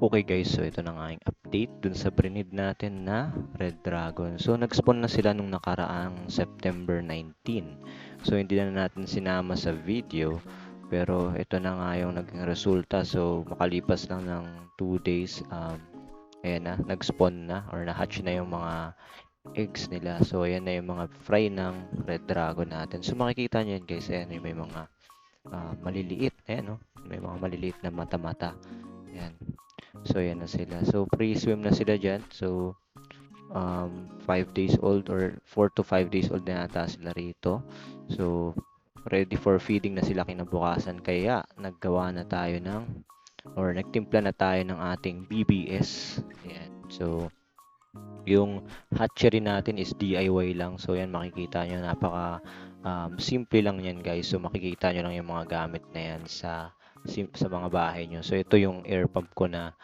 Okay guys, so ito na nga yung update dun sa breed natin na Red Dragon. So nag-spawn na sila nung nakaraang September 19. So hindi na natin sinama sa video, pero ito na nga yung naging resulta. So makalipas lang ng 2 days, ayan na, nag-spawn na or na-hatch na yung mga eggs nila. So ayan na yung mga fry ng Red Dragon natin. So makikita nyo yan guys, ayan may mga maliliit, ayan no? May mga maliliit na mata-mata. Ayan. So, yan na sila. So, pre-swim na sila dyan. So, 5 days old or 4 to 5 days old na yata sila rito. So, ready for feeding na sila kinabukasan. Kaya, naggawa na tayo or nagtimpla na tayo ng ating BBS. Ayan. So, yung hatchery natin is DIY lang. So, yan makikita nyo. Napaka simple lang yan guys. So, makikita nyo lang yung mga gamit na yan sa mga bahay nyo. So, ito yung air pump ko na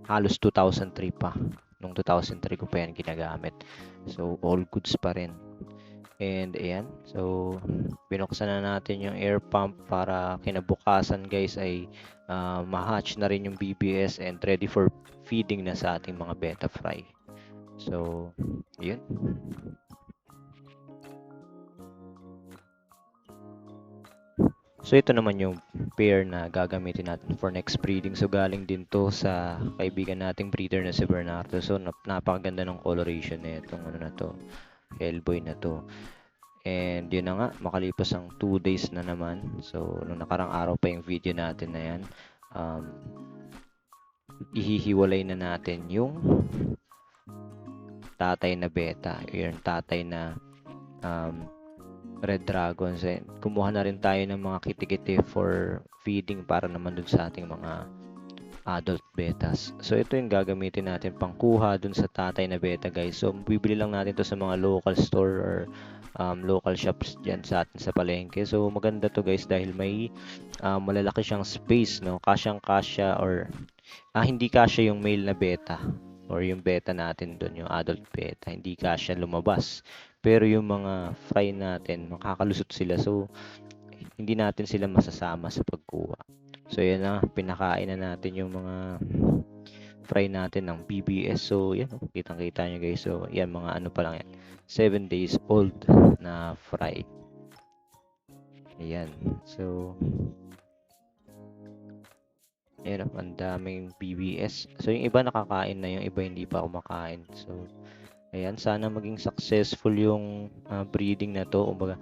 halos 2003 pa. Nung 2003 ko pa yan ginagamit. So, all goods pa rin. And, ayan. So, binuksan na natin yung air pump para kinabukasan guys ay ma-hatch na rin yung BBS and ready for feeding na sa ating mga beta fry. So, yun. So, ito naman yung pair na gagamitin natin for next breeding. So, galing din to sa kaibigan nating breeder na si Bernardo. So, napakaganda ng coloration na itong ano na to, Hellboy na to. And yun na nga, makalipas ang 2 days na naman. So, nung nakarang araw pa yung video natin na yan, ihihiwalay na natin yung tatay na beta, yung tatay na Red Dragons. And kumuha na rin tayo ng mga kitikiti for feeding para naman dun sa ating mga adult betas. So ito yung gagamitin natin pangkuha dun sa tatay na beta guys. So bibili lang natin to sa mga local store or local shops dyan sa atin sa palengke. So maganda to guys dahil may malalaki siyang space, no? Kasyang-kasya or hindi kasya yung male na beta or yung beta natin dun, yung adult beta. Hindi kasya lumabas. Pero yung mga fry natin, makakalusot sila. So, hindi natin sila masasama sa pagkuha. So, yan na. Pinakain na natin yung mga fry natin ng BBS. So, yan. Kitang-kita nyo guys. So, yan. Mga ano pa lang yan. 7 days old na fry. Ayan. So, ayan. Ang daming BBS. So, yung iba nakakain na. Yung iba hindi pa kumakain. So, ayan, sana maging successful yung breeding na to. Kumbaga,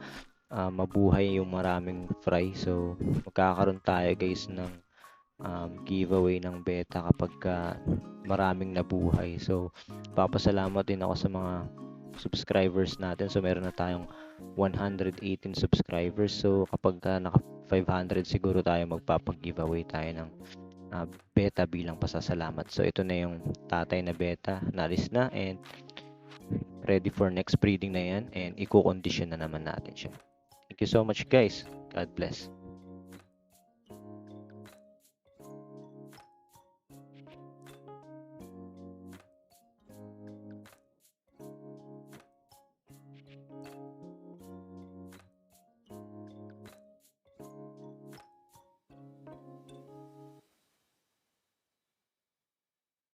mabuhay yung maraming fry. So, magkakaroon tayo guys ng giveaway ng beta kapag maraming nabuhay. So, papasalamat din ako sa mga subscribers natin. So, meron na tayong 118 subscribers. So, kapag naka 500 siguro tayo magpapag-giveaway tayo ng beta bilang pasasalamat. So, ito na yung tatay na beta. Nalis na and ready for next breeding na yan and i-condition na naman natin siya. Thank you so much guys. God bless.